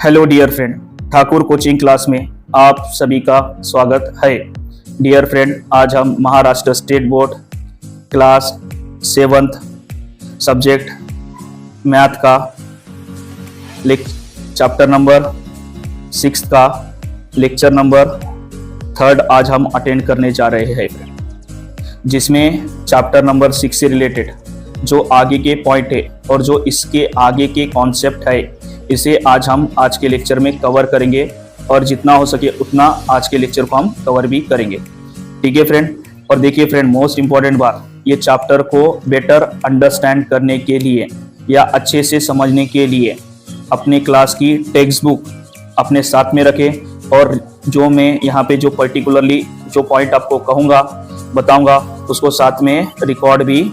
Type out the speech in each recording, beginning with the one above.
Hello dear friend, Thakur coaching class में आप सभी का स्वागत है। डियर फ्रेंड, आज हम Maharashtra state board class 7th subject math का चैप्टर नंबर 6 का लेक्चर नंबर 3 आज हम अटेंड करने जा रहे हैं, जिसमें चैप्टर नंबर 6 से रिलेटेड जो आगे के पॉइंट है और जो इसके आगे के कॉन्सेप्ट है, इसे आज के लेक्चर में कवर करेंगे और जितना हो सके उतना आज के लेक्चर को हम कवर भी करेंगे। ठीक है फ्रेंड। और देखिए फ्रेंड, मोस्ट इंपॉर्टेंट बात, ये चैप्टर को बेटर अंडरस्टैंड करने के लिए या अच्छे से समझने के लिए अपने क्लास की टेक्स्ट बुक अपने साथ में रखें और जो मैं यहाँ पे जो पर्टिकुलरली जो पॉइंट आपको कहूँगा बताऊँगा उसको साथ में रिकॉर्ड भी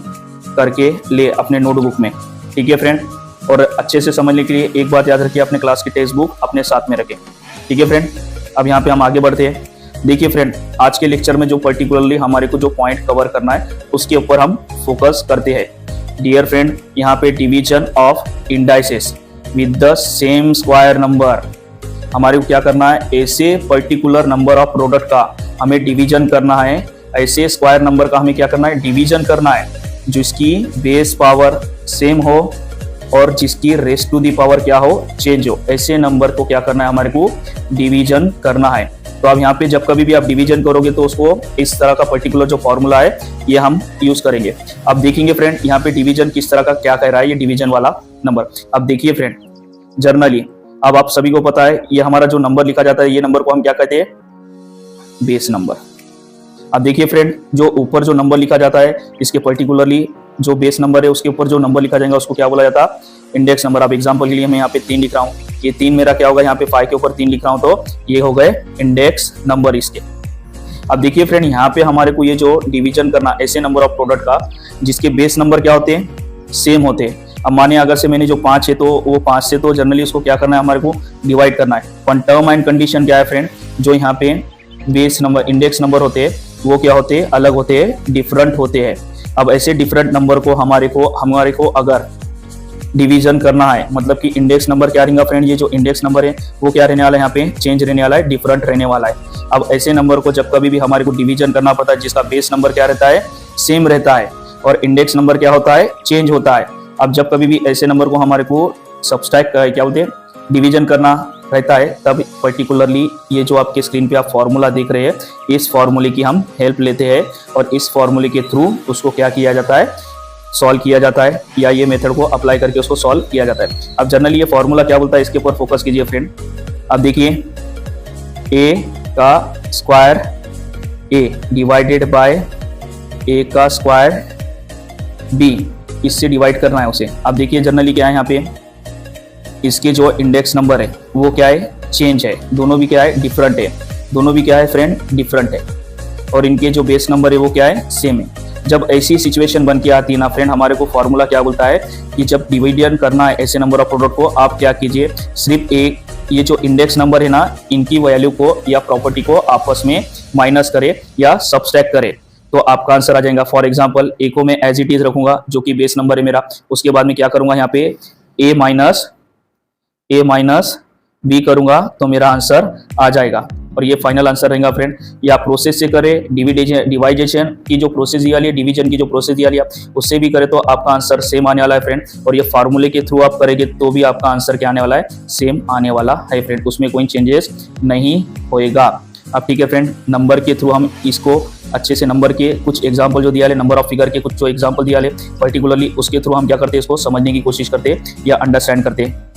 करके ले अपने नोटबुक में। ठीक है फ्रेंड। और अच्छे से समझने के लिए एक बात याद रखिए, अपने क्लास की टेक्स्ट बुक अपने साथ में रखें। ठीक है फ्रेंड। अब यहाँ पे हम आगे बढ़ते हैं। देखिए फ्रेंड, आज के लेक्चर में जो पर्टिकुलरली हमारे को जो पॉइंट कवर करना है उसके ऊपर हम फोकस करते हैं। डियर फ्रेंड, यहाँ पे division of indices with the same square number, हमारे को क्या करना है, ऐसे पर्टिकुलर नंबर ऑफ प्रोडक्ट का हमें डिवीजन करना है, ऐसे स्क्वायर नंबर का हमें क्या करना है, डिवीजन करना है, जिसकी बेस पावर सेम हो और जिसकी रेस्ट टू दी पावर क्या हो, चेंज हो। ऐसे नंबर को क्या करना है, हमारे को डिवीजन करना है। तो अब यहाँ पे जब कभी भी आप डिवीजन करोगे तो उसको इस तरह का पर्टिकुलर जो फॉर्मूला है ये हम यूज करेंगे। अब देखेंगे फ्रेंड, यहाँ पे डिवीजन किस तरह का क्या कह रहा है, ये डिवीजन वाला नंबर। अब देखिए फ्रेंड, जनरली अब आप सभी को पता है ये हमारा जो नंबर लिखा जाता है, ये नंबर को हम क्या कहते हैं, बेस नंबर। अब देखिए फ्रेंड, जो ऊपर जो नंबर लिखा जाता है, इसके पर्टिकुलरली जो बेस नंबर है उसके ऊपर जो नंबर लिखा जाएगा उसको क्या बोला जाता है, इंडेक्स नंबर। अब एग्जांपल के लिए मैं यहाँ पे 3 लिख रहा हूँ, ये 3 मेरा क्या होगा, यहाँ पे 5 के ऊपर 3 लिख रहा हूँ तो ये हो गए इंडेक्स नंबर इसके। अब देखिए फ्रेंड, यहाँ पे हमारे को ये जो डिवीजन करना ऐसे नंबर ऑफ प्रोडक्ट का जिसके बेस नंबर क्या होते हैं, सेम होते हैं। अब माने अगर से मैंने जो 5 है तो वो 5 से तो जनरली उसको क्या करना है, हमारे को डिवाइड करना है। पर टर्म एंड कंडीशन क्या है फ्रेंड, जो यहाँ पे बेस नंबर इंडेक्स नंबर होते हैं वो क्या होते हैं, अलग होते हैं, डिफरेंट होते हैं। अब ऐसे डिफरेंट नंबर को हमारे को अगर डिवीजन करना है, मतलब कि इंडेक्स नंबर क्या रहेगा फ्रेंड, ये जो इंडेक्स नंबर है वो क्या रहने वाला है, यहाँ पे चेंज रहने वाला है, डिफरेंट रहने वाला है। अब ऐसे नंबर को जब कभी भी हमारे को डिवीजन करना पड़ता है जिसका बेस नंबर क्या रहता है, सेम रहता है और इंडेक्स नंबर क्या होता है, चेंज होता है। अब जब कभी भी ऐसे नंबर को हमारे को सब्सट्रैक्ट क्या बोलते हैं, डिवीजन करना रहता है, तब पर्टिकुलरली ये जो आपके स्क्रीन पे आप फॉर्मूला देख रहे हैं, इस फॉर्मूले की हम हेल्प लेते हैं और इस फॉर्मूले के थ्रू उसको क्या किया जाता है, सॉल्व किया जाता है, या ये मेथड को अप्लाई करके उसको सॉल्व किया जाता है। अब जनरली ये फॉर्मूला क्या बोलता है, इसके ऊपर फोकस कीजिए फ्रेंड। अब देखिए, ए का स्क्वायर ए डिवाइडेड बाय ए का स्क्वायर बी, इससे डिवाइड करना है उसे। अब देखिए जनरली क्या है, यहाँ पे इसके जो इंडेक्स नंबर है वो क्या है, चेंज है, दोनों भी क्या है, डिफरेंट है, दोनों भी क्या है फ्रेंड, डिफरेंट है। और इनके जो बेस नंबर है वो क्या है, सेम है। जब ऐसी सिचुएशन बन के आती है ना फ्रेंड, हमारे को फॉर्मूला क्या बोलता है कि जब डिवीजन करना है ऐसे नंबर ऑफ प्रोडक्ट को, आप क्या कीजिए, सिर्फ एक ये जो इंडेक्स नंबर है ना, इनकी वैल्यू को या प्रॉपर्टी को आपस में माइनस करे या सब्सट्रैक्ट करे तो आपका आंसर आ जाएगा। फॉर एग्जाम्पल, ए को मैं एज इट इज रखूंगा जो कि बेस नंबर है मेरा, उसके बाद में क्या करूंगा, यहाँ पे ए माइनस बी करूंगा तो मेरा आंसर आ जाएगा और ये फाइनल आंसर रहेगा फ्रेंड। या प्रोसेस से करें, डिवाइडेशन की जो प्रोसेस दिया लिया, डिवीजन की जो प्रोसेस दिया लिया, उससे भी करे तो आपका आंसर सेम आने वाला है फ्रेंड। और ये फार्मूले के थ्रू आप करेंगे तो भी आपका आंसर क्या आने वाला है, सेम आने वाला है फ्रेंड, उसमें कोई चेंजेस नहीं होएगा। अब ठीक है फ्रेंड, नंबर के थ्रू हम इसको अच्छे से नंबर के कुछ एग्जाम्पल जो दिया ले, नंबर ऑफ फिगर के कुछ जो एग्जाम्पल दिया ले पर्टिकुलरली, उसके थ्रू हम क्या करते हैं, इसको समझने की कोशिश करते हैं या अंडरस्टैंड करते हैं।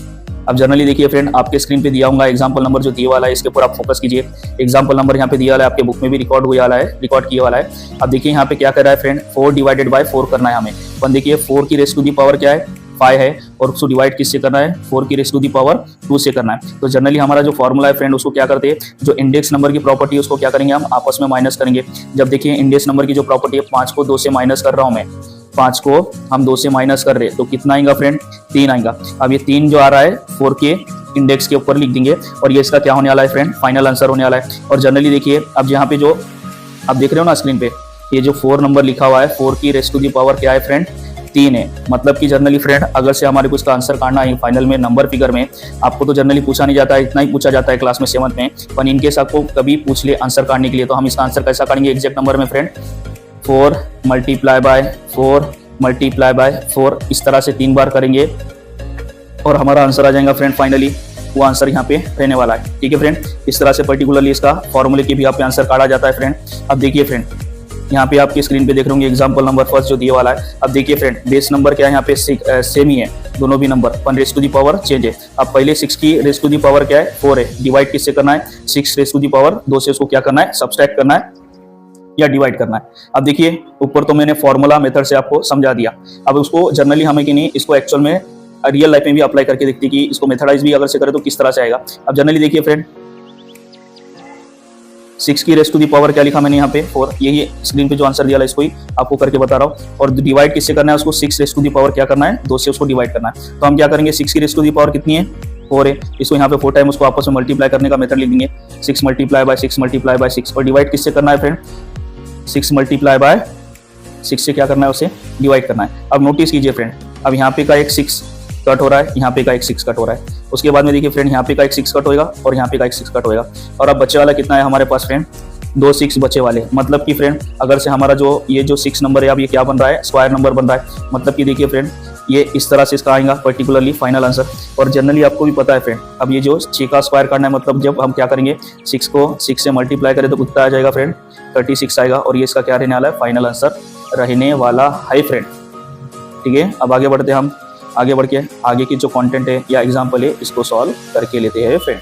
अब जनरली देखिए फ्रेंड, आपके स्क्रीन पे दिया होगा एग्जांपल नंबर जो दिया वाला है, इसके ऊपर आप फोकस कीजिए। एग्जांपल नंबर यहाँ पे दिया वाला है, आपके बुक में भी रिकॉर्ड हुआ वाला है, रिकॉर्ड किया वाला है। अब देखिए यहाँ पे क्या कर रहा है फ्रेंड, 4 डिवाइडेड बाय 4 करना है हमें। पर देखिए 4 की रेस्ट टू दी पावर क्या है, 5 है, और उसको डिवाइड किससे करना है, 4 की रेस्ट टू दी पावर 2 से करना है। तो जनरली हमारा जो फॉर्मूला है फ्रेंड, उसको क्या करते हैं, जो इंडेक्स नंबर की प्रॉपर्टी है उसको क्या करेंगे, हम आपस में माइनस करेंगे। जब देखिए इंडेक्स नंबर की जो प्रॉपर्टी है, 5 को 2 से माइनस कर रहा हूँ मैं, 5 को हम 2 से माइनस कर रहे हैं तो कितना आएगा फ्रेंड, 3 आएगा। अब ये 3 जो आ रहा है 4 के इंडेक्स के ऊपर लिख देंगे और ये इसका क्या होने वाला है फ्रेंड, फाइनल आंसर होने वाला है। और जनरली देखिए, अब यहाँ पे जो आप देख रहे हो ना स्क्रीन पे, ये जो 4 नंबर लिखा हुआ है, 4 की रेस्ट टू दी पावर क्या है फ्रेंड, 3 है। मतलब कि जनरली फ्रेंड अगर से हमारे को इसका आंसर काटना है फाइनल में नंबर फिगर में, आपको तो जनरली पूछा नहीं जाता है, इतना ही पूछा जाता है क्लास में 7th में, पर इनकेस आपको कभी पूछ ले आंसर काटने के लिए तो हम इसका आंसर कैसा काटेंगे एग्जैक्ट नंबर में friend, 4 multiply by 4 multiply by 4, इस तरह से 3 बार करेंगे और हमारा आंसर आ जाएगा फ्रेंड फाइनली, वो आंसर यहाँ पे रहने वाला है। ठीक है फ्रेंड, इस तरह से पर्टिकुलरली इसका फॉर्मूले के भी यहाँ पे आंसर काटा जाता है फ्रेंड। अब देखिए फ्रेंड, यहाँ पे आपकी स्क्रीन पे देख रहे होंगे एग्जांपल नंबर फर्स्ट जो दिया वाला है। अब देखिए फ्रेंड, बेस नंबर क्या है यहाँ पे सेम ही है, दोनों भी number 1 raise to the power change है। अब पहले 6 की रेज़ टू दी पावर क्या है 4 है, डिवाइड किससे करना है 6 रेज़ टू दी पावर 2 से उसको क्या करना है सब्सट्रैक्ट करना है या डिवाइड करना है। अब देखिए ऊपर तो मैंने फॉर्मूला मेथड से आपको समझा दिया, अब उसको जनरली हमें कि नहीं इसको एक्चुअल में रियल लाइफ में भी अप्लाई करके देखते कि इसको मेथडाइज भी अगर से करें तो किस तरह से आएगा। अब जनरली देखिए फ्रेंड, 6 की रेज़ टू दी पावर क्या लिखा मैंने यहाँ पे 4, यही स्क्रीन पे जो आंसर दिया है इसको ही आपको करके बता रहा हूँ। और डिवाइड किससे करना है उसको 6 रेज़ टू दी पावर क्या करना है 2 से उसको डिवाइड करना है। तो हम क्या करेंगे 6 की रेज़ टू दी पावर कितनी है 4 है, इसको यहाँ पे 4 टाइम उसको आपस में मल्टीप्लाई करने का मेथड लिख देंगे 6 मल्टीप्लाई बाय 6 मल्टीप्लाई बाय 6, और डिवाइड किससे करना है फ्रेंड 6 मल्टीप्लाई बाय 6 से क्या करना है उसे डिवाइड करना है। अब नोटिस कीजिए फ्रेंड, अब यहाँ पे का एक 6 कट हो रहा है, यहाँ पे का एक 6 कट हो रहा है, उसके बाद में देखिए फ्रेंड यहाँ पे का एक 6 कट होएगा और यहाँ पे का एक 6 कट होएगा, और अब बच्चे वाला कितना है हमारे पास फ्रेंड 2 6 बचे वाले। मतलब कि फ्रेंड अगर से हमारा जो ये जो 6 नंबर है अब ये क्या बन रहा है स्क्वायर नंबर बन रहा है। मतलब कि देखिए फ्रेंड ये इस तरह से इसका आएगा पर्टिकुलरली फाइनल आंसर। और जनरली आपको भी पता है फ्रेंड, अब ये जो 6 का स्क्वायर करना है मतलब जब हम क्या करेंगे 6 को 6 से मल्टीप्लाई करें तो कितना आ जाएगा फ्रेंड 36 आएगा, और ये इसका क्या रहने वाला है फाइनल आंसर रहने वाला है फ्रेंड। ठीक है, अब आगे बढ़ते हैं, हम आगे बढ़ के आगे की जो कंटेंट है या एग्जांपल है इसको सॉल्व करके लेते हैं फ्रेंड।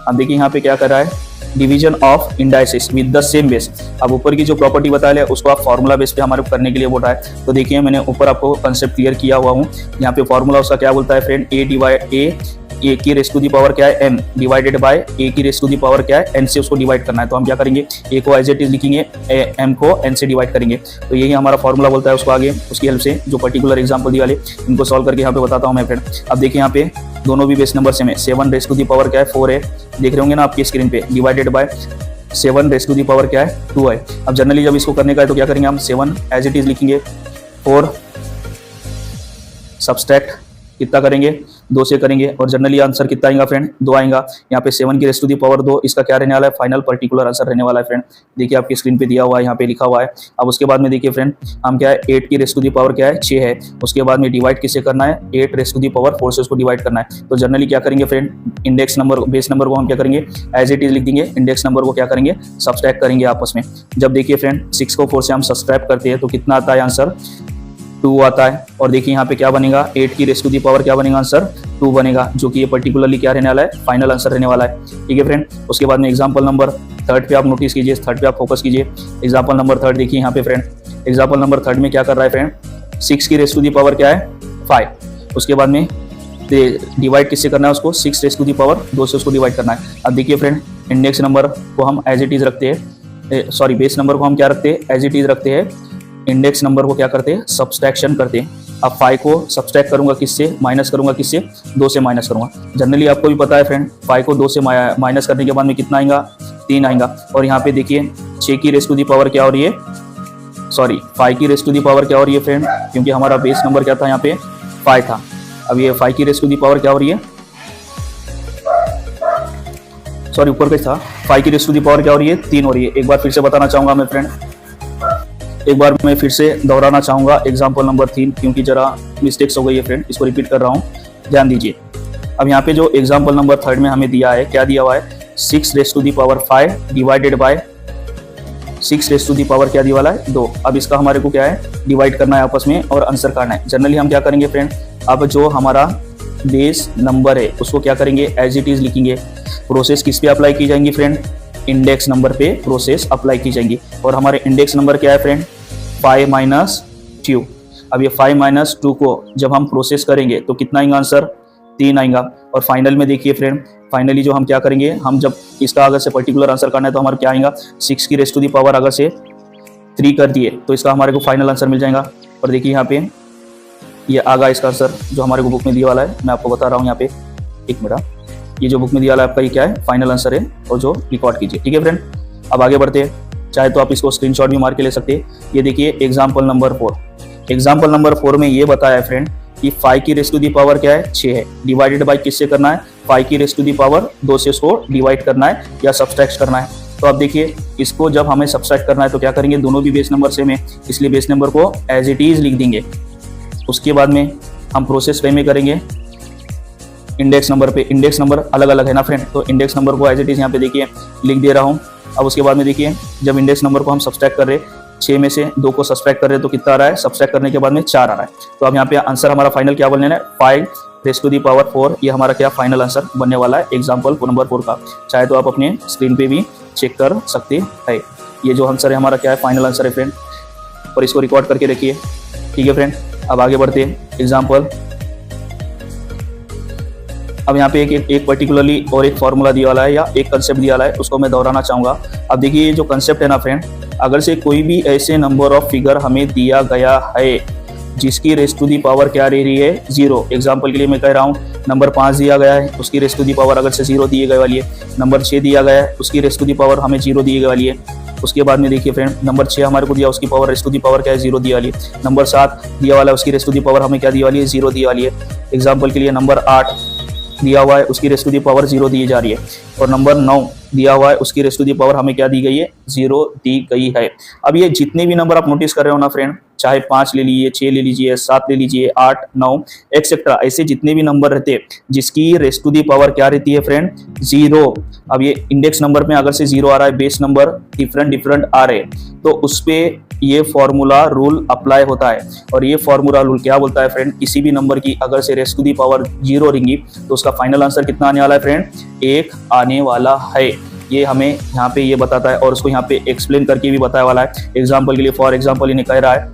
अब देखिए यहाँ पे क्या कर रहा है division of indices with the same base. अब ऊपर की जो प्रॉपर्टी बताया है उसको आप फॉर्मूला बेस पे हमारे करने के लिए बोल रहा है। तो देखिए मैंने ऊपर आपको कंसेप्ट क्लियर किया हुआ हूँ, यहाँ पे फॉर्मूला उसका क्या बोलता है फ्रेंड ए की रेज़ टू दी पावर क्या है m डिवाइडेड बाय ए की रेज़ टू दी पावर क्या है n से उसको डिवाइड करना है। तो हम क्या करेंगे a को एज इट इज लिखेंगे, m को n से डिवाइड करेंगे। तो यही हमारा फॉर्मूला बोलता है उसको, आगे उसकी हेल्प से जो पर्टिकुलर एग्जांपल दिया वाले इनको सॉल्व करके यहाँ पे बताता हूँ मैं फ्रेंड। अब देखिए यहाँ पे दोनों भी बेस नंबर सेम है, 7 रेज़ टू दी पावर क्या है 4 है, देख रहे होंगे ना आपकी स्क्रीन पे, divided by 7 raise to the power क्या है 2 है। अब जनरली जब इसको करने का है तो क्या करेंगे हम 7 एज इट इज लिखेंगे, 4 सब्सट्रैक्ट कितना करेंगे 2 से करेंगे, और जनरली आंसर कितना आएगा फ्रेंड 2 आएगा। यहाँ पे 7 की रेज़ टू दी पावर 2 इसका क्या रहने वाला है फाइनल पर्टिकुलर आंसर रहने वाला है फ्रेंड। देखिए आपकी स्क्रीन पे दिया हुआ है, यहाँ पे लिखा हुआ है। अब उसके बाद में देखिए फ्रेंड हम क्या है 8 की रेज़ टू दी पावर क्या है 6 है, उसके बाद में डिवाइड किससे करना है 8 रेज़ टू दी पावर 4 से उसको डिवाइड करना है। तो जनरली क्या करेंगे friend index number base number को हम क्या करेंगे एज इट इज लिख देंगे, इंडेक्स नंबर को क्या करेंगे सब्सट्रैक्ट करेंगे आपस में। जब देखिए फ्रेंड 6 को 4 से हम सब्सट्रैक्ट करते हैं तो कितना आता है आंसर 2 आता है। और देखिए यहाँ पे क्या बनेगा 8 की रेज़ टू दी पावर क्या बनेगा आंसर 2 बनेगा, जो कि ये पर्टिकुलरली क्या रहने वाला है फाइनल आंसर रहने वाला है। ठीक है फ्रेंड, उसके बाद में एग्जांपल नंबर 3 पे आप नोटिस कीजिए, 3 पे आप फोकस कीजिए। एग्जांपल नंबर 3 देखिए यहाँ पे फ्रेंड, एग्जांपल नंबर 3 में क्या कर रहा है फ्रेंड 6 की रेज़ टू दी पावर क्या है 5, उसके बाद में डिवाइड किससे करना है उसको 6 रेज़ टू दी पावर 2 से उसको डिवाइड करना है। अब देखिए फ्रेंड इंडेक्स नंबर को हम एज इट इज रखते हैं, सॉरी बेस नंबर को हम क्या रखते हैं एज इट इज रखते हैं, इंडेक्स नंबर को क्या करते हैं सब्सट्रैक्शन करते हैं। अब 5 को सब्सट्रैक्ट करूंगा किससे माइनस करूंगा किससे 2 से माइनस करूंगा। जनरली आपको भी पता है फ्रेंड 5 को 2 से माइनस करने के बाद में कितना आएगा 3 आएगा। और यहाँ पे देखिए 6 की रेज़ टू दी पावर क्या हो रही है, सॉरी 5 की रेज़ टू दी पावर क्या हो रही है फ्रेंड, क्योंकि हमारा बेस नंबर क्या था यहाँ पे 5 था। अब ये 5 की रेज़ टू दी पावर क्या हो रही है, सॉरी ऊपर का था 5 की रेज़ टू दी पावर क्या हो रही है 3 हो रही है। एक बार फिर से बताना चाहूंगा मैं फ्रेंड, एक बार मैं फिर से दोहराना चाहूँगा एग्जाम्पल नंबर 3, क्योंकि जरा मिस्टेक्स हो गई है फ्रेंड, इसको रिपीट कर रहा हूँ, ध्यान दीजिए। अब यहाँ पे जो एग्जाम्पल नंबर 3 में हमें दिया है क्या दिया हुआ है 6 raise to the power 5 divided by 6 raise to the power क्या दिया वाला है 2। अब इसका हमारे को क्या है डिवाइड करना है आपस में और आंसर करना है। जनरली हम क्या करेंगे फ्रेंड, अब जो हमारा बेस नंबर है उसको क्या करेंगे एज इट इज लिखेंगे। प्रोसेस किस पे अप्लाई की जाएंगी फ्रेंड, इंडेक्स नंबर पे प्रोसेस अप्लाई की जाएंगी। और हमारे इंडेक्स नंबर क्या है फ्रेंड 5 माइनस 2। अब ये 5 माइनस 2 को जब हम प्रोसेस करेंगे तो कितना आएगा आंसर 3 आएगा। और फाइनल में देखिए फ्रेंड फाइनली जो हम क्या करेंगे, हम जब इसका अगर से पर्टिकुलर आंसर करना है तो हमारा क्या आएगा 6 की रेज़ टू दी पावर अगर से 3 कर दिए तो इसका हमारे को फाइनल आंसर मिल जाएगा। और देखिए यहाँ पे ये आगा इसका आंसर जो हमारे को बुक में दिया वाला है, मैं आपको बता रहा हूँ यहाँ पे एक मिनट, ये जो बुक में दिया वाला है आपका ये क्या है फाइनल आंसर है और जो रिकॉर्ड कीजिए। ठीक है फ्रेंड, अब आगे बढ़ते हैं, चाहे तो आप इसको स्क्रीनशॉट भी मार के ले सकते हैं। ये देखिए एग्जाम्पल नंबर 4, एग्जाम्पल नंबर 4 में ये बताया है फ्रेंड कि 5 की रेस टू दी पावर क्या है, 6 है, डिवाइडेड बाय किससे करना है, 5 की रेस टू दी पावर 2 से इसको डिवाइड करना है या सब्सट्रैक्ट करना है। तो अब देखिए इसको जब हमें सब्सट्रैक्ट करना है तो क्या करेंगे, दोनों भी बेस नंबर सेम है, इसलिए बेस नंबर को एज इट इज लिख देंगे। उसके बाद में हम प्रोसेस वे में करेंगे इंडेक्स नंबर पे, इंडेक्स नंबर अलग अलग है ना फ्रेंड, तो इंडेक्स नंबर को एज इट इज यहाँ पे देखिए लिख दे रहा हूँ। अब उसके बाद में देखिए जब इंडेक्स नंबर को हम सब्सट्रैक्ट कर रहे, 6 में से 2 को सब्सट्रैक्ट कर रहे तो कितना आ रहा है, सब्सट्रैक्ट करने के बाद में 4 आ रहा है। तो अब यहाँ पे आंसर हमारा फाइनल क्या बनने है, 5 रेस टू दी पावर 4, ये हमारा क्या फाइनल आंसर बनने वाला है एग्जाम्पल नंबर 4 का। चाहे तो आप अपने स्क्रीन पे भी चेक कर सकते हैं। ये जो आंसर है हमारा क्या है, फाइनल आंसर है फ्रेंड, और इसको रिकॉर्ड करके रखिए। ठीक है फ्रेंड, अब आगे बढ़ते हैं एग्जाम्पल। अब यहाँ पे एक पर्टिकुलरली और एक फॉर्मूला दिया वाला है या एक कंसेप्ट दिया वाला है, उसको मैं दोहराना चाहूँगा। अब देखिए ये जो कंसेप्ट है ना फ्रेंड, अगर से कोई भी ऐसे नंबर ऑफ फिगर हमें दिया गया है जिसकी रेस टू दी पावर क्या रह रही है, 0। एग्जाम्पल के लिए मैं कह रहा हूँ नंबर 5 दिया गया है, उसकी रेस टू दी पावर अगर से 0 दिए गए वाली है। नंबर 6 दिया गया है, उसकी रेस टू दी पावर हमें 0 दिए गए वाली है। उसके बाद में देखिए फ्रेंड नंबर 6 हमारे को दिया, उसकी power raise to the power क्या है, 0 दिया वाली है। नंबर 7 दिया वाला है, उसकी रेस टू दी पावर हमें क्या दी वाली है, 0 दी वाली है। एग्जाम्पल के लिए नंबर 8 दिया हुआ है, उसकी रेस टू दी पावर 0 दी जा रही है। और नंबर 9 दिया हुआ है, उसकी रेस टू दी पावर हमें क्या दी गई है, 0 दी गई है। अब ये जितने भी नंबर आप नोटिस कर रहे हो ना फ्रेंड, चाहे 5 ले लीजिए, 6 ले लीजिए, 7 ले लीजिए, 8, 9 एक्सेट्रा, ऐसे जितने भी नंबर रहते हैं जिसकी रेस टू दी पावर क्या रहती है फ्रेंड, 0। अब ये इंडेक्स नंबर में अगर से 0 आ रहा है, बेस नंबर डिफरेंट आ रहे हैं, तो उस पे ये फॉर्मूला रूल अप्लाई होता है। और ये फॉर्मूला रूल क्या बोलता है फ्रेंड, किसी भी नंबर की अगर से रेस टू दी पावर 0 रहेंगी तो उसका फाइनल आंसर कितना आने वाला है फ्रेंड, 1 आने वाला है। ये हमें यहाँ पे ये बताता है, और उसको यहाँ पे एक्सप्लेन करके भी बताया वाला है। एग्जाम्पल के लिए फॉर एग्जाम्पल इन्हें कह रहा है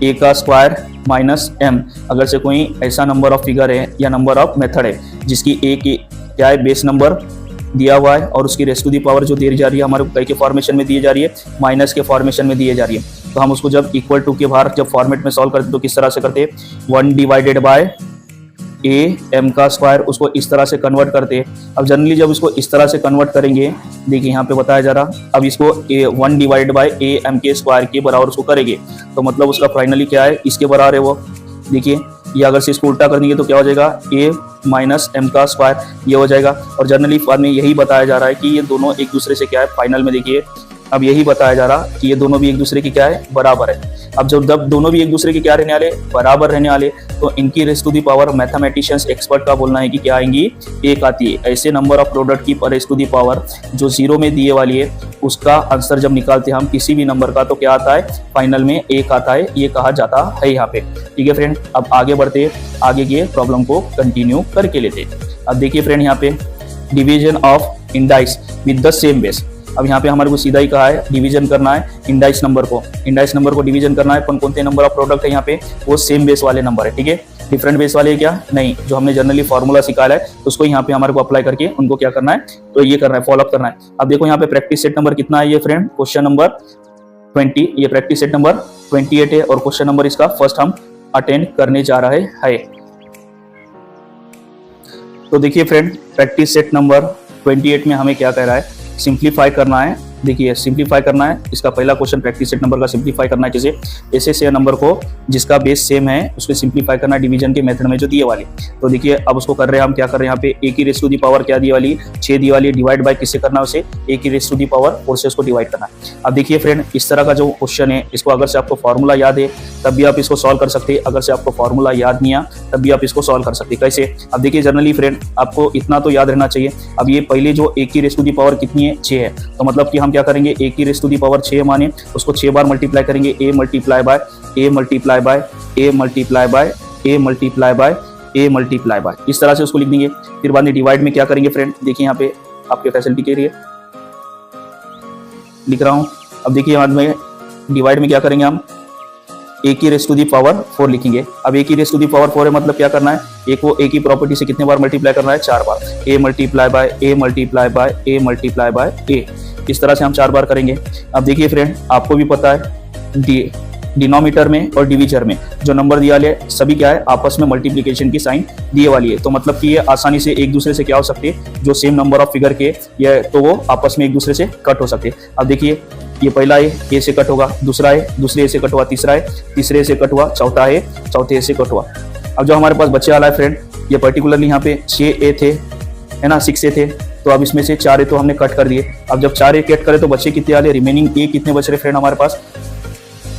a का स्क्वायर माइनस m, अगर से कोई ऐसा नंबर ऑफ फिगर है या नंबर ऑफ मेथड है जिसकी a की क्या है, बेस नंबर दिया हुआ है और उसकी रेस टू दी पावर जो दी जा रही है हमारे को कई के फॉर्मेशन में दी जा रही है, माइनस के फॉर्मेशन में दी जा रही है। तो हम उसको जब इक्वल टू के बाहर जब फॉर्मेट में सॉल्व करते तो किस तरह से करते, 1 डिवाइडेड बाय a m का स्क्वायर, उसको इस तरह से कन्वर्ट करते हैं। अब जनरली जब इसको इस तरह से कन्वर्ट करेंगे, देखिए यहाँ पे बताया जा रहा, अब इसको 1 डिवाइडेड बाय a m के स्क्वायर के बराबर उसको करेंगे तो मतलब उसका फाइनली क्या है, इसके बराबर है वो। देखिए ये अगर से इसको उल्टा कर देंगे तो क्या हो जाएगा, a माइनस m का स्क्वायर, ये हो जाएगा। और जनरली बाद में यही बताया जा रहा है कि ये दोनों एक दूसरे से क्या है, फाइनल में देखिए अब यही बताया जा रहा कि ये दोनों भी एक दूसरे की क्या है, बराबर है। अब जब दोनों भी एक दूसरे के क्या रहने वाले, बराबर रहने वाले, तो इनकी raise to the power mathematicians expert का बोलना है कि क्या आएंगी, 1 आती है। ऐसे नंबर ऑफ प्रोडक्ट की रेस टू दी पावर जो 0 में दिए वाली है, उसका आंसर जब निकालते हैं हम किसी भी नंबर का तो क्या आता है, फाइनल में 1 आता है, ये कहा जाता है यहाँ पे। ठीक है फ्रेंड, अब आगे बढ़ते, आगे के प्रॉब्लम को कंटिन्यू करके लेते। अब देखिए फ्रेंड यहाँ पे division of indices with the same base. अब यहाँ पे हमारे को सीधा ही कहा है डिवीजन करना है इंडाइस नंबर को डिवीजन करना है। कौन से नंबर ऑफ प्रोडक्ट है यहाँ पे, वो सेम बेस वाले नंबर है। ठीक है, डिफरेंट बेस वाले क्या नहीं, जो हमने जनरली फॉर्मूला सिखाया है उसको यहाँ पे हमारे को अप्लाई करके उनको क्या करना है, तो ये करना है, फॉलोअप करना है। अब देखो यहाँ पे प्रैक्टिस सेट नंबर कितना है ये फ्रेंड, क्वेश्चन नंबर 20, ये प्रैक्टिस सेट नंबर 28 है और क्वेश्चन नंबर इसका फर्स्ट हम अटेंड करने जा रहे हैं। तो देखिए फ्रेंड प्रैक्टिस सेट नंबर 28 में हमें क्या कह रहा है, सिंप्लीफाई करना है। देखिए सिंप्लीफाई करना है, इसका पहला क्वेश्चन प्रैक्टिस सेट नंबर का सिंप्लीफाई करना है किसे, ऐसे नंबर को जिसका बेस सेम है उसको सिंप्लीफाई करना है डिवीजन के मेथड में जो दिए वाली। तो देखिए अब उसको कर रहे हैं हम, क्या कर रहे हैं यहाँ पे, a की रेस टू दी पावर क्या दी वाली, 6 दी वाली, डिवाइड बाय किससे करना है उसे, a की रेस टू दी पावर 4 से उसको डिवाइड करना है। अब देखिए फ्रेंड इस तरह का जो क्वेश्चन है, इसको अगर से आपको फॉर्मूला याद है तब भी आप इसको सॉल्व कर सकते हैं, अगर से आपको फॉर्मूला याद नहीं आया तब भी आप इसको सॉल्व कर सकते हैं। कैसे, अब देखिए जनरली फ्रेंड आपको इतना तो याद रहना चाहिए। अब ये पहले जो a की रेस टू दी पावर कितनी है, 6 है, तो मतलब कि हम क्या करेंगे, a की रेस टू दी पावर 6 माने उसको 6 बार मल्टीप्लाई करेंगे, a multiply by a multiply by a multiply by a multiply by a multiply by, इस तरह से उसको लिख देंगे। फिर बाद में डिवाइड में क्या करेंगे फ्रेंड, देखिए यहाँ पे आपके फैसिलिटी के लिए लिख रहा हूँ। अब देखिए बाद में डिवाइड में क्या करेंगे हम, a की रेस टू दी पावर 4 लिखेंगे। अब a की रेस टू दी पावर 4 है, मतलब क्या करना है, a को a की प्रॉपर्टी से कितने बार मल्टीप्लाई करना है, 4 बार, a multiply by a multiply by a multiply by a, इस तरह से हम 4 बार करेंगे। अब देखिए फ्रेंड आपको भी पता है डिनोमिनेटर में और डिविजर में जो नंबर दिया है सभी क्या है, आपस में मल्टीप्लिकेशन की साइन दिए वाली है। तो मतलब कि ये आसानी से एक दूसरे से क्या हो सकते हैं, जो सेम नंबर ऑफ फिगर के ये तो वो आपस में एक दूसरे से कट हो सकते हैं। अब देखिए ये पहला ए से कट होगा, दूसरा है दूसरे ए से कट हुआ, तीसरा है तीसरे ए से कट हुआ, चौथा है चौथे ए से कट हुआ। अब जो हमारे पास बच्चे वाला है फ्रेंड, ये पर्टिकुलरली यहाँ पे 6 ए थे, है ना, 6 ए थे, तो अब इसमें से 4 ए तो हमने कट कर दिए। अब जब 4 ए कट करे तो बच्चे कितने वाले, रिमेनिंग ए कितने बच रहे फ्रेंड हमारे पास,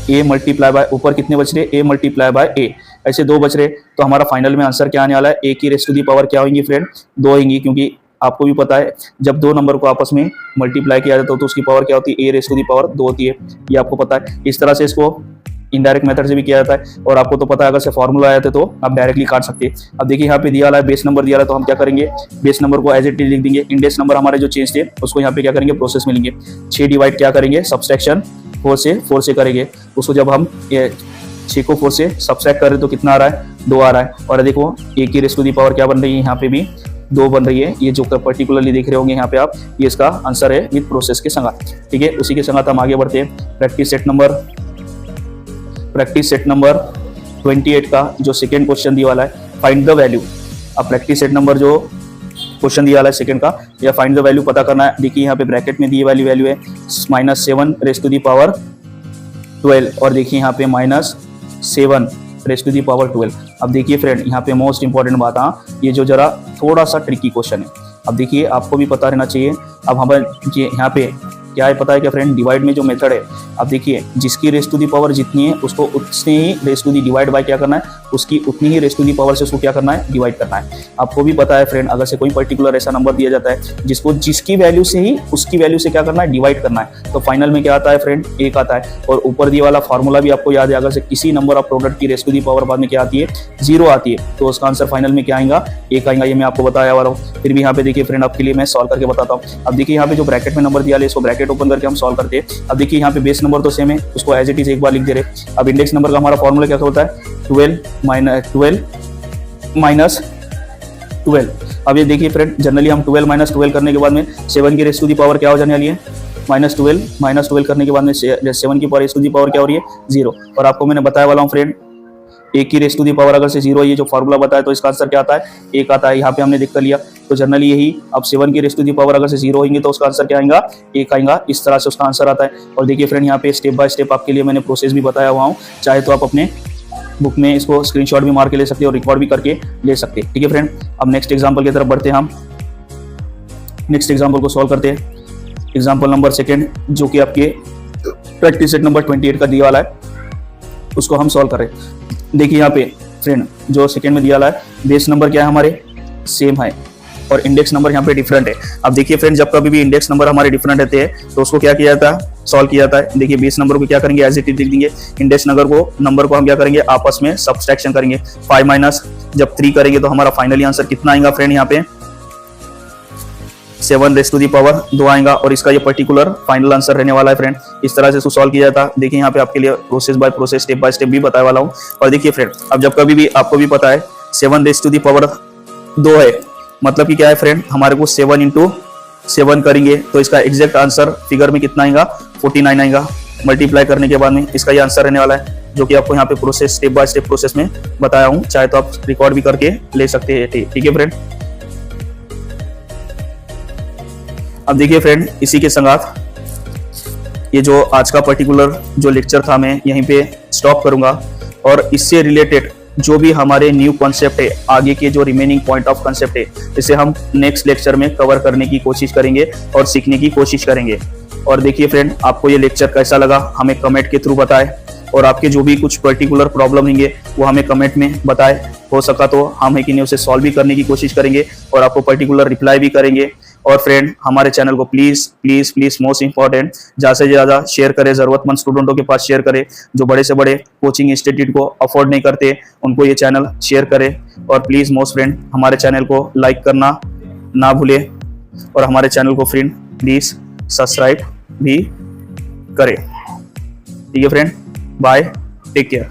ए मल्टीप्लाई बाय ऊपर कितने बच रहे, ए मल्टीप्लाई बाय ए, ऐसे 2 बच रहे। तो हमारा फाइनल में आंसर क्या आने वाला है, ए की रेज़ टू दी पावर क्या होंगी फ्रेंड, 2 होंगी, क्योंकि आपको भी पता है जब 2 नंबर को आपस में मल्टीप्लाई किया जाता है तो उसकी पावर क्या होती है, ए रेज़ टू दी पावर 2 होती है, ये आपको पता है। इस तरह से इसको इनडायरेक्ट मेथड से भी किया जाता है, और आपको तो पता है अगर से फॉर्मूला आया था तो आप डायरेक्टली काट सकते हैं। अब देखिए यहाँ पे दिया है बेस नंबर दिया है, तो हम क्या करेंगे, बेस नंबर को एज इट इज लिख देंगे, इंडेक्स नंबर हमारे जो चेंज थे उसको यहाँ पे क्या करेंगे, प्रोसेस में लेंगे। 6 डिवाइड क्या करेंगे, सब्सट्रैक्शन 4 से करेंगे, उसको जब हम 6 को 4 से सब्सट्रैक्ट करें तो कितना आ रहा है, 2 आ रहा है। और देखो ए की रेज़ टू दी पावर क्या बन रही है, यहाँ पे भी 2 बन रही है। ये जो पर्टिकुलरली देख रहे होंगे यहाँ पे आप, ये इसका आंसर है विद प्रोसेस के संगत। ठीक है, उसी के संगत हम आगे बढ़ते हैं। प्रैक्टिस सेट नंबर 28 का जो सेकेंड क्वेश्चन दिया वाला है, फाइंड द वैल्यू। अब प्रैक्टिस सेट नंबर जो क्वेश्चन दिया वाला है सेकेंड का, या फाइंड द वैल्यू पता करना है। देखिए यहाँ पे ब्रैकेट में दी वाली वैल्यू है -7 रेज़ टू दी पावर 12, और देखिए यहाँ पे -7 रेज़ टू दी पावर 12। अब देखिए फ्रेंड यहाँ पे मोस्ट इंपॉर्टेंट बात, हाँ ये जो जरा थोड़ा सा ट्रिकी क्वेश्चन है। अब देखिए आपको भी पता रहना चाहिए। अब हमें यहाँ पे क्या है पता है क्या फ्रेंड, डिवाइड में जो मेथड है, अब देखिए जिसकी रेज़ टू दी पावर जितनी है उसको उतनी ही raise to the divide by क्या करना है, उसकी उतनी ही रेज़ टू दी पावर से उसको क्या करना है, डिवाइड करना है। आपको भी पता है फ्रेंड, अगर से कोई पर्टिकुलर ऐसा नंबर दिया जाता है जिसको जिसकी वैल्यू से ही उसकी वैल्यू से क्या करना है, डिवाइड करना है, तो फाइनल में क्या आता है फ्रेंड, 1 आता है। और ऊपर दिया वाला फॉर्मूला भी आपको याद है, अगर से किसी नंबर ऑफ प्रोडक्ट की रेज़ टू दी पावर बाद में क्या आती है, 0 आती है, तो उसका आंसर फाइनल में क्या आएगा, 1 आएगा। ये मैं आपको बताया वाला हूँ। फिर भी यहाँ पे देखिए फ्रेंड आपके लिए मैं सॉल्व करके बताता हूँ। अब देखिए यहाँ पे जो ब्रैकेट में नंबर दिया है, इसको ब्रैकेट ओपन करके हम सॉल्व करते हैं। अब देखिए यहाँ पे बेस नंबर तो सेम है, उसको एज इट इज एक बार लिख दे रहे। अब इंडेक्स नंबर का हमारा फॉर्मूला क्या होता है, 12 माइनस 12। अब ये देखिए फ्रेंड, जनरली हम 12 माइनस 12 करने के बाद में 7 की रेज़ टू दी पावर क्या हो जाने वाली है, -12 माइनस 12 करने के बाद में 7 की रेज़ टू दी पावर क्या हो रही है, 0। और आपको मैंने बताया वाला हूँ फ्रेंड, 1 की रेज़ टू दी पावर अगर से 0 ये जो फॉर्मूला बताया तो इसका आंसर क्या आता है, 1 आता है। यहाँ पे हमने देख कर लिया, तो जनरली यही। अब 7 की रेज़ टू दी पावर अगर से 0 होंगे तो उसका आंसर क्या आएगा, 1 आएगा। इस तरह से उसका आंसर आता है। और देखिए फ्रेंड यहाँ पे स्टेप बाय स्टेप आपके लिए मैंने प्रोसेस भी बताया हुआ हूँ, चाहे तो आप अपने बुक में इसको स्क्रीनशॉट भी मार के ले सकते हैं और रिकॉर्ड भी करके ले सकते हैं। ठीक है फ्रेंड, अब नेक्स्ट एग्जाम्पल की तरफ बढ़ते हैं। हम नेक्स्ट एग्जाम्पल को सॉल्व करते हैं। एग्जाम्पल नंबर 2 जो कि आपके प्रैक्टिस सेट नंबर 28 का दिया वाला है, उसको हम सॉल्व कर रहे हैं। देखिए यहाँ पे फ्रेंड जो सेकेंड में दिया वाला है, बेस नंबर क्या है हमारे, सेम है, और इंडेक्स नंबर यहाँ पे डिफरेंट है। अब देखिए फ्रेंड, जब कभी भी इंडेक्स नंबर हमारे डिफरेंट रहते हैं तो उसको क्या किया जाता है, सॉल्व किया जाता है। देखिए बेस नंबर को क्या करेंगे, एज इट इज लिख देंगे। इंडेक्स नंबर को हम क्या करेंगे, आपस में सब्सट्रैक्शन करेंगे। 5 माइनस जब 3 करेंगे तो हमारा फाइनली आंसर कितना आएगा फ्रेंड, यहाँ पे 7 रेज़ टू दी पावर 2 आएगा, और इसका ये पर्टिकुलर फाइनल आंसर रहने वाला है फ्रेंड। इस तरह से इसको सॉल्व किया जाता है। देखिए यहाँ पे आपके लिए process by process, step by step भी बताया वाला हूँ। और देखिए फ्रेंड, अब जब कभी भी आपको भी पता है 7 रेज़ टू दी पावर 2 है, मतलब कि क्या है फ्रेंड, हमारे को 7 इंटू 7 करेंगे तो इसका एग्जैक्ट आंसर फिगर में कितना आएगा, 49 आएगा। मल्टीप्लाई करने के बाद में इसका ये आंसर रहने वाला है, जो कि आपको यहाँ पे process step by step process में बताया हूँ, चाहे तो आप रिकॉर्ड भी करके ले सकते हैं। ठीक है फ्रेंड, अब देखिए फ्रेंड, इसी के संगात ये जो आज का पर्टिकुलर जो लेक्चर था मैं यहीं पे स्टॉप करूंगा, और इससे रिलेटेड जो भी हमारे न्यू कॉन्सेप्ट है, आगे के जो रिमेनिंग पॉइंट ऑफ कॉन्सेप्ट है, इसे हम नेक्स्ट लेक्चर में कवर करने की कोशिश करेंगे और सीखने की कोशिश करेंगे। और देखिए फ्रेंड, आपको ये लेक्चर कैसा लगा हमें कमेंट के थ्रू बताएं, और आपके जो भी कुछ पर्टिकुलर प्रॉब्लम होंगे वो हमें कमेंट में बताएं। हो सका तो हम है कि नहीं उसे सॉल्व भी करने की कोशिश करेंगे और आपको पर्टिकुलर रिप्लाई भी करेंगे। और फ्रेंड, हमारे चैनल को please please please most important ज़्यादा से ज़्यादा शेयर करें, ज़रूरतमंद स्टूडेंटों के पास शेयर करें, जो बड़े से बड़े कोचिंग इंस्टीट्यूट को अफोर्ड नहीं करते, उनको ये चैनल शेयर करें। और प्लीज़ मोस्ट फ्रेंड, हमारे चैनल को लाइक करना ना भूलें, और हमारे चैनल को फ्रेंड प्लीज़ सब्सक्राइब भी करें। ठीक है फ्रेंड, बाय, टेक केयर।